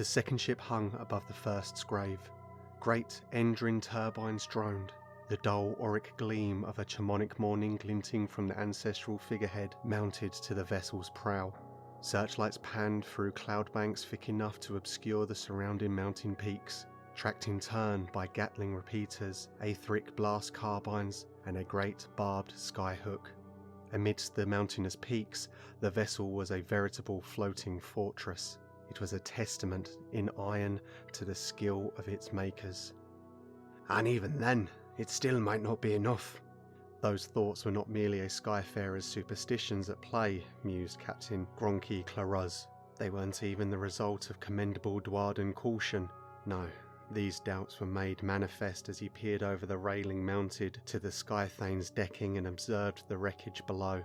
The second ship hung above the first's grave. Great Endrin turbines droned, the dull auric gleam of a chaemonic morning glinting from the ancestral figurehead mounted to the vessel's prow. Searchlights panned through cloud banks thick enough to obscure the surrounding mountain peaks, tracked in turn by Gatling repeaters, aetheric blast carbines, and a great barbed skyhook. Amidst the mountainous peaks, the vessel was a veritable floating fortress. It was a testament in iron to the skill of its makers. And even then, it still might not be enough. Those thoughts were not merely a skyfarer's superstitions at play, mused Captain Gronky Claruz. They weren't even the result of commendable Dwarden caution. No, these doubts were made manifest as he peered over the railing mounted to the Skythane's decking and observed the wreckage below.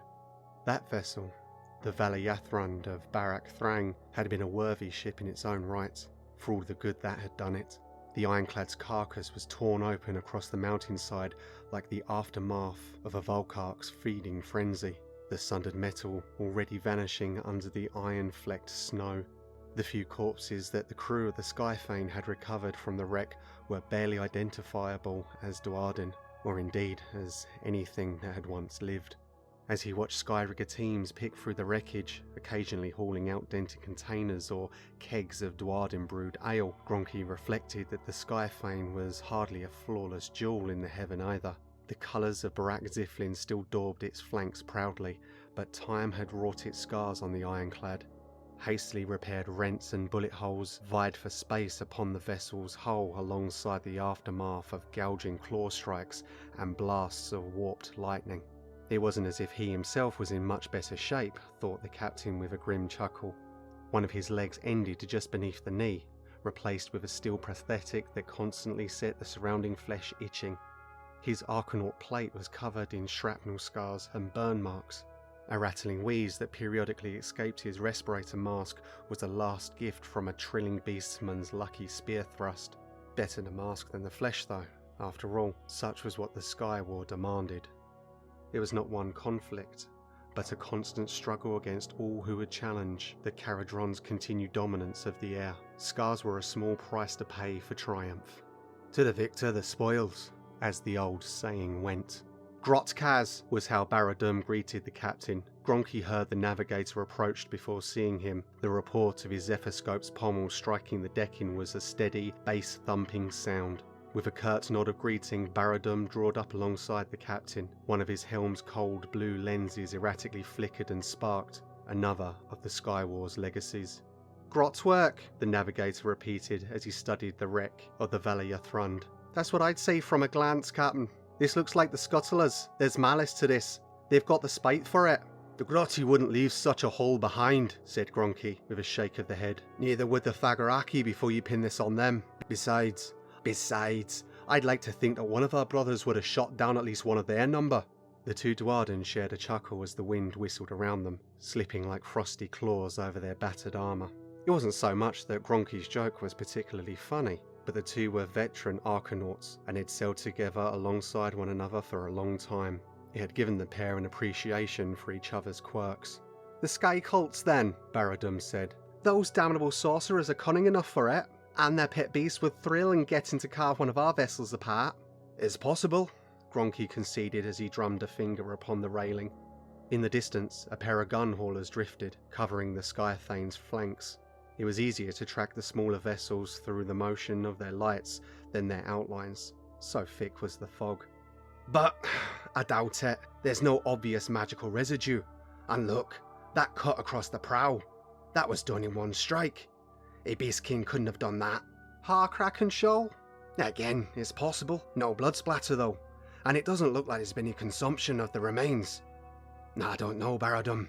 That vessel, the Valayathrund of Barak Thrang, had been a worthy ship in its own right, for all the good that had done it. The ironclad's carcass was torn open across the mountainside like the aftermath of a Volkark's feeding frenzy, the sundered metal already vanishing under the iron-flecked snow. The few corpses that the crew of the Skyfane had recovered from the wreck were barely identifiable as Dwarden, or indeed as anything that had once lived. As he watched Skyrigger teams pick through the wreckage, occasionally hauling out dented containers or kegs of Dwarden brewed ale, Gronky reflected that the Skyfane was hardly a flawless jewel in the heaven either. The colours of Barak Ziflin still daubed its flanks proudly, but time had wrought its scars on the ironclad. Hastily repaired rents and bullet holes vied for space upon the vessel's hull alongside the aftermath of gouging claw strikes and blasts of warped lightning. It wasn't as if he himself was in much better shape, thought the captain with a grim chuckle. One of his legs ended just beneath the knee, replaced with a steel prosthetic that constantly set the surrounding flesh itching. His Archanaut plate was covered in shrapnel scars and burn marks. A rattling wheeze that periodically escaped his respirator mask was the last gift from a trilling beastman's lucky spear thrust. Better the mask than the flesh though, after all, such was what the Sky War demanded. It was not one conflict, but a constant struggle against all who would challenge the Kharadron's continued dominance of the air. Scars were a small price to pay for triumph. To the victor the spoils, as the old saying went. Grotkaz was how Baradum greeted the captain. Gronky heard the navigator approached before seeing him. The report of his Zephyrscope's pommel striking the decking was a steady, bass-thumping sound. With a curt nod of greeting, Baradum drawed up alongside the captain. One of his helm's cold blue lenses erratically flickered and sparked, another of the Sky War's legacies. Grot's work, the navigator repeated as he studied the wreck of the Valayathrund. That's what I'd say from a glance, Captain. This looks like the Scuttlers. There's malice to this. They've got the spite for it. The Grotty wouldn't leave such a hole behind, said Gronky with a shake of the head. Neither would the Fagaraki before you pin this on them. Besides, I'd like to think that one of our brothers would have shot down at least one of their number. The two Dwarden shared a chuckle as the wind whistled around them, slipping like frosty claws over their battered armour. It wasn't so much that Gronky's joke was particularly funny, but the two were veteran Arcanauts and had sailed together alongside one another for a long time. It had given the pair an appreciation for each other's quirks. The Sky Cults then, Baradum said. Those damnable sorcerers are cunning enough for it. And their pet beasts would thrill in getting to carve one of our vessels apart. It's possible, Gronky conceded as he drummed a finger upon the railing. In the distance, a pair of gun haulers drifted, covering the Skythane's flanks. It was easier to track the smaller vessels through the motion of their lights than their outlines, so thick was the fog. But I doubt it. There's no obvious magical residue. And look, that cut across the prow. That was done in one strike. A Beast King couldn't have done that. Harcrack and Shoal? Again, it's possible. No blood splatter though. And it doesn't look like there's been any consumption of the remains. I don't know, Baradum.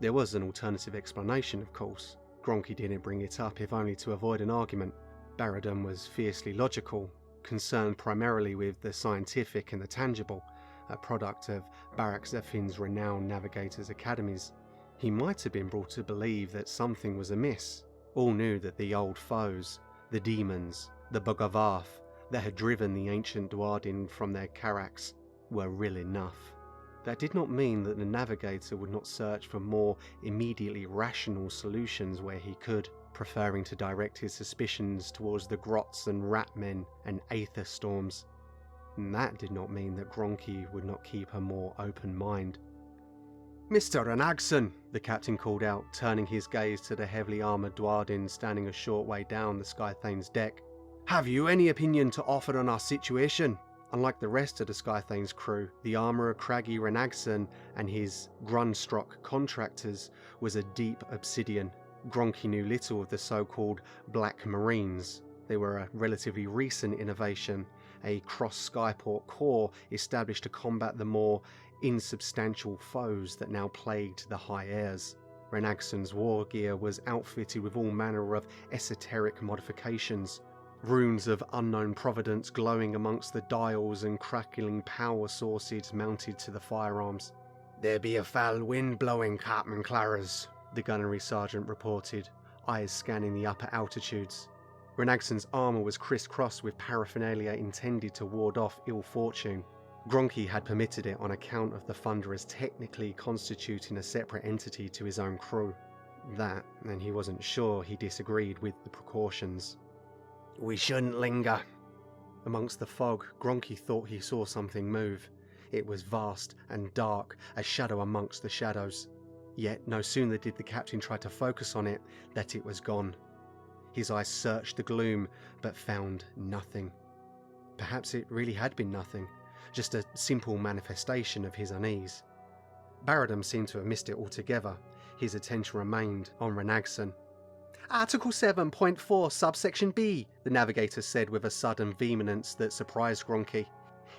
There was an alternative explanation, of course. Gronky didn't bring it up if only to avoid an argument. Baradum was fiercely logical, concerned primarily with the scientific and the tangible, a product of Barak Zephin's renowned navigators' academies. He might have been brought to believe that something was amiss. All knew that the old foes, the demons, the Bhagavath that had driven the ancient Dwarden from their Karaks, were real enough. That did not mean that the navigator would not search for more immediately rational solutions where he could. preferring to direct his suspicions towards the grots and ratmen and aether storms. And that did not mean that Gronky would not keep a more open mind. Mr. Renagson, the captain called out, turning his gaze to the heavily armoured Dwarden standing a short way down the Skythane's deck. have you any opinion to offer on our situation? Unlike the rest of the Skythane's crew, the armourer Craggy Renagson and his Grunstruck contractors was a deep obsidian. Gronky knew little of the so-called Black Marines. They were a relatively recent innovation, a cross-skyport corps established to combat the more insubstantial foes that now plagued the high airs. Renagson's war gear was outfitted with all manner of esoteric modifications, runes of unknown providence glowing amongst the dials and crackling power sources mounted to the firearms. There be a foul wind blowing, Captain Claras, the gunnery sergeant reported, eyes scanning the upper altitudes. Renagson's armour was crisscrossed with paraphernalia intended to ward off ill fortune. Gronky had permitted it on account of the Thunderers technically constituting a separate entity to his own crew. That, and he wasn't sure he disagreed with the precautions. We shouldn't linger. Amongst the fog, Gronky thought he saw something move. It was vast and dark, a shadow amongst the shadows. Yet no sooner did the captain try to focus on it, that it was gone. His eyes searched the gloom, but found nothing. Perhaps it really had been nothing, just a simple manifestation of his unease. Baradam seemed to have missed it altogether. His attention remained on Renagson. Article 7.4 subsection B, the navigator said with a sudden vehemence that surprised Gronky.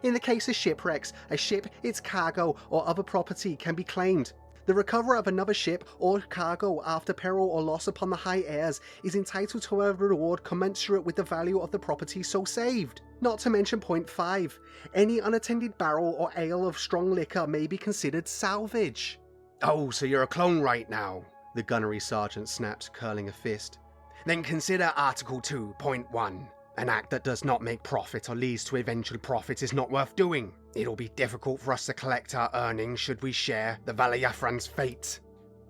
In the case of shipwrecks, a ship, its cargo, or other property can be claimed. The recoverer of another ship or cargo after peril or loss upon the high airs is entitled to a reward commensurate with the value of the property so saved. Not to mention point 5, any unattended barrel or ale of strong liquor may be considered salvage. Oh, so you're a clone right now, the gunnery sergeant snapped, curling a fist. Then consider Article 2.1. An act that does not make profit or leads to eventual profit is not worth doing. It'll be difficult for us to collect our earnings should we share the Valayafran's fate.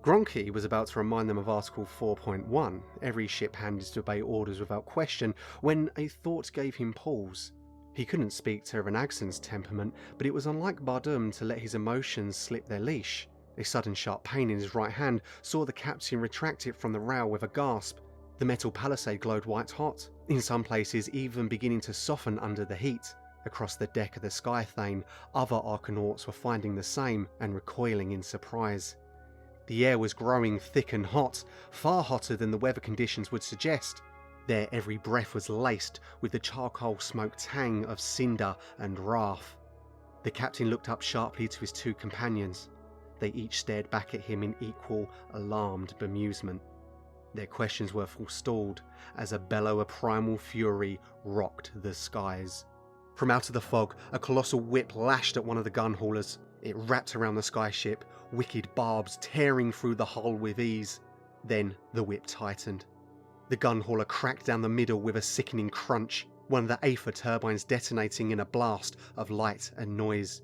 Gronky was about to remind them of Article 4.1, every ship hand is to obey orders without question, when a thought gave him pause. He couldn't speak to Renagson's temperament, but it was unlike Bardum to let his emotions slip their leash. A sudden sharp pain in his right hand saw the captain retract it from the rail with a gasp. The metal palisade glowed white hot, in some places even beginning to soften under the heat. Across the deck of the Skythane, other Arkanauts were finding the same and recoiling in surprise. The air was growing thick and hot, far hotter than the weather conditions would suggest. Their every breath was laced with the charcoal smoke tang of cinder and wrath. The captain looked up sharply to his two companions. They each stared back at him in equal, alarmed bemusement. Their questions were forestalled as a bellow of primal fury rocked the skies. From out of the fog, a colossal whip lashed at one of the gun haulers. It wrapped around the skyship, wicked barbs tearing through the hull with ease. Then the whip tightened. The gun hauler cracked down the middle with a sickening crunch, one of the aether turbines detonating in a blast of light and noise.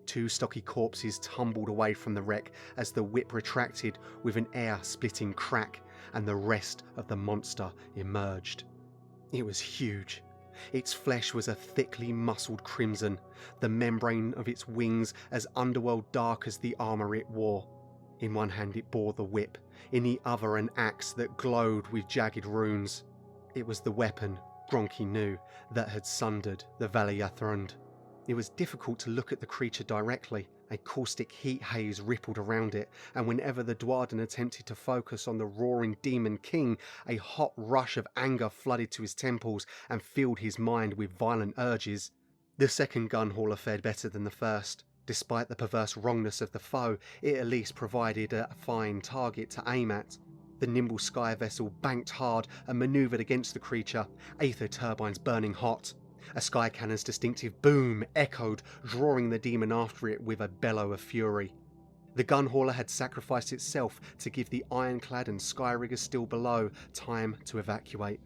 Two stocky corpses tumbled away from the wreck as the whip retracted with an air-splitting crack, and the rest of the monster emerged. It was huge. Its flesh was a thickly muscled crimson, the membrane of its wings as underworld dark as the armour it wore. In one hand it bore the whip, in the other an axe that glowed with jagged runes. It was the weapon, Gronky knew, that had sundered the Valayathrund. It was difficult to look at the creature directly. A caustic heat haze rippled around it, and whenever the Dwarden attempted to focus on the roaring demon king, a hot rush of anger flooded to his temples and filled his mind with violent urges. The second gun hauler fared better than the first. Despite the perverse wrongness of the foe, it at least provided a fine target to aim at. The nimble sky vessel banked hard and manoeuvred against the creature, aether turbines burning hot. A sky cannon's distinctive boom echoed, drawing the demon after it with a bellow of fury. The gun hauler had sacrificed itself to give the ironclad and sky riggers still below time to evacuate.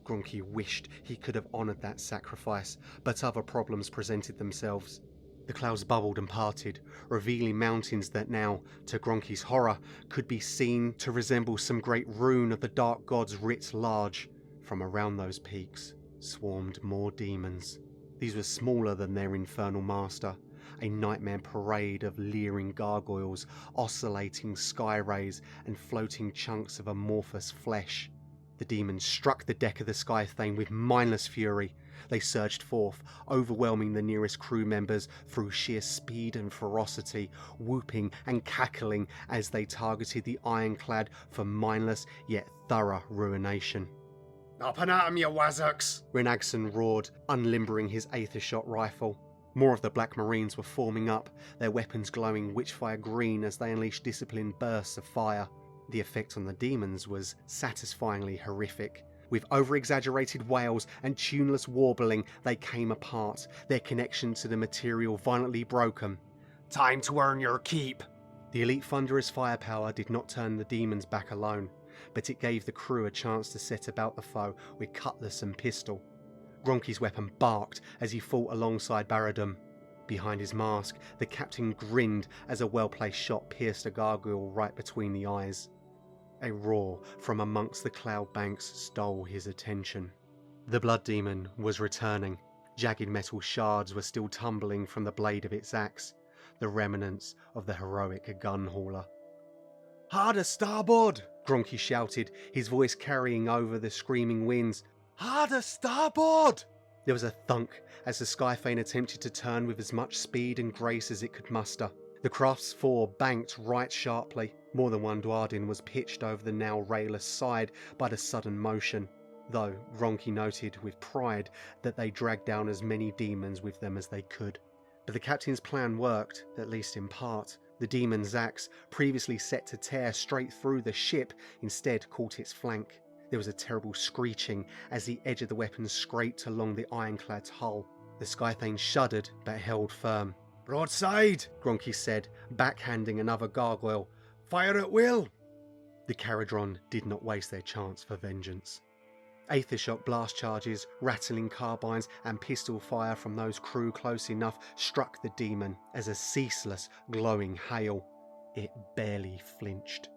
Gronky wished he could have honoured that sacrifice, but other problems presented themselves. The clouds bubbled and parted, revealing mountains that now, to Gronky's horror, could be seen to resemble some great rune of the dark gods writ large. From around those peaks swarmed more demons. These were smaller than their infernal master, a nightmare parade of leering gargoyles, oscillating sky rays and floating chunks of amorphous flesh. The demons struck the deck of the Skythane with mindless fury. They surged forth, overwhelming the nearest crew members through sheer speed and ferocity, whooping and cackling as they targeted the ironclad for mindless yet thorough ruination. Up and at 'em, you wazzocks! Renagson roared, unlimbering his Aethershot rifle. More of the Black Marines were forming up, their weapons glowing witchfire green as they unleashed disciplined bursts of fire. The effect on the demons was satisfyingly horrific. With over-exaggerated wails and tuneless warbling, they came apart, their connection to the material violently broken. Time to earn your keep! The Elite Thunderer's firepower did not turn the demons back alone, but it gave the crew a chance to set about the foe with cutlass and pistol. Gronky's weapon barked as he fought alongside Baradum. Behind his mask, the captain grinned as a well-placed shot pierced a gargoyle right between the eyes. A roar from amongst the cloud banks stole his attention. The blood demon was returning. Jagged metal shards were still tumbling from the blade of its axe, the remnants of the heroic gun hauler. Harder starboard! Gronky shouted, his voice carrying over the screaming winds. Harder starboard! There was a thunk as the Skythane attempted to turn with as much speed and grace as it could muster. The craft's fore banked right sharply. More than one Dwardin was pitched over the now railless side by the sudden motion, though Gronky noted with pride that they dragged down as many demons with them as they could. But the captain's plan worked, at least in part. The demon's axe, previously set to tear straight through the ship, instead caught its flank. There was a terrible screeching as the edge of the weapon scraped along the ironclad's hull. The Skythane shuddered but held firm. Broadside! Gronky said, backhanding another gargoyle. Fire at will! The Kharadron did not waste their chance for vengeance. Aethershot blast charges, rattling carbines and pistol fire from those crew close enough struck the demon as a ceaseless, glowing hail. It barely flinched.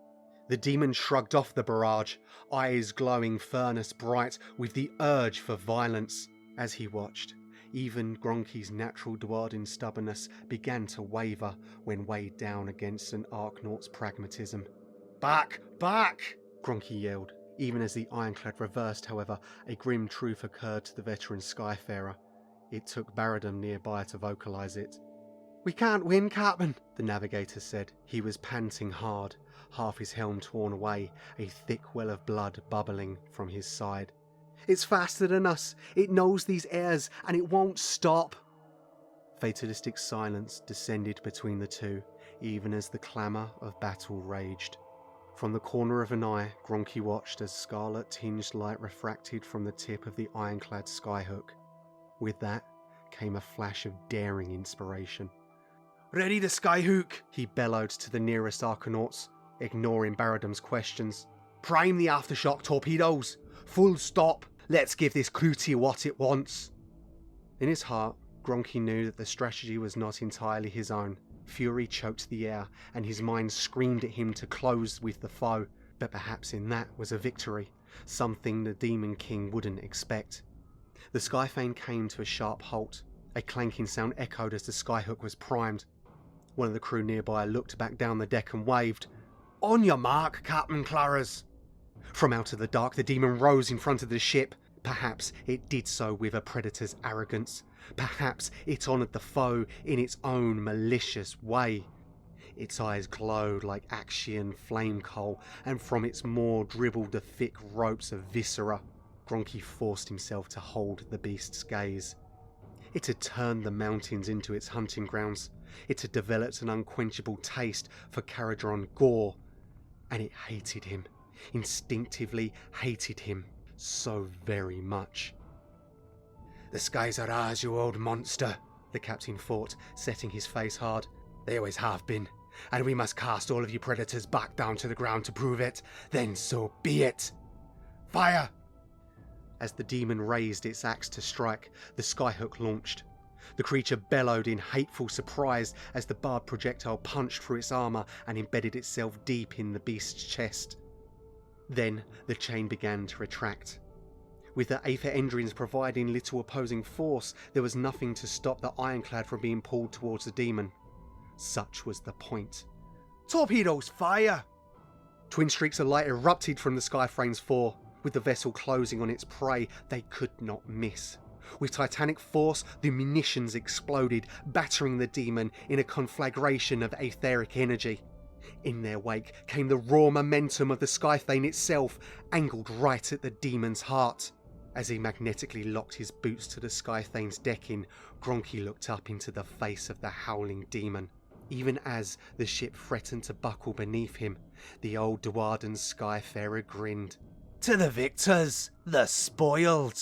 The demon shrugged off the barrage, eyes glowing furnace bright with the urge for violence. As he watched, even Gronky's natural Dwardin stubbornness began to waver when weighed down against an Arknaut's pragmatism. Back! Back! Gronky yelled. Even as the ironclad reversed, however, a grim truth occurred to the veteran Skyfarer. It took Baradum nearby to vocalise it. We can't win, Captain, the navigator said. He was panting hard, half his helm torn away, a thick well of blood bubbling from his side. It's faster than us. It knows these airs, and it won't stop. Fatalistic silence descended between the two, even as the clamour of battle raged. From the corner of an eye, Gronky watched as scarlet-tinged light refracted from the tip of the ironclad skyhook. With that came a flash of daring inspiration. Ready the skyhook! He bellowed to the nearest Arkanauts, ignoring Baradum's questions. Prime the aftershock torpedoes! Full stop! Let's give this Clootie what it wants! In his heart, Gronky knew that the strategy was not entirely his own. Fury choked the air, and his mind screamed at him to close with the foe, but perhaps in that was a victory, something the Demon King wouldn't expect. The Skythane came to a sharp halt. A clanking sound echoed as the skyhook was primed. One of the crew nearby looked back down the deck and waved. On your mark, Captain Claras! From out of the dark, the demon rose in front of the ship. Perhaps it did so with a predator's arrogance. Perhaps it honoured the foe in its own malicious way. Its eyes glowed like Axian flame coal, and from its maw dribbled the thick ropes of viscera. Gronky forced himself to hold the beast's gaze. It had turned the mountains into its hunting grounds. It had developed an unquenchable taste for Kharadron gore, and it hated him, instinctively hated him so very much. The skies are ours, you old monster, the captain thought, setting his face hard. They always have been, and we must cast all of you predators back down to the ground to prove it. Then so be it. Fire! As the demon raised its axe to strike, the skyhook launched. The creature bellowed in hateful surprise as the barbed projectile punched through its armour and embedded itself deep in the beast's chest. Then the chain began to retract. With the Aether Endrians providing little opposing force, there was nothing to stop the ironclad from being pulled towards the demon. Such was the point. Torpedoes, fire! Twin streaks of light erupted from the Skyframe's fore. With the vessel closing on its prey, they could not miss. With titanic force, the munitions exploded, battering the demon in a conflagration of etheric energy. In their wake came the raw momentum of the Skythane itself, angled right at the demon's heart. As he magnetically locked his boots to the Skythane's decking, Gronky looked up into the face of the howling demon. Even as the ship threatened to buckle beneath him, the old Duardan Skyfarer grinned. To the victors, the spoiled!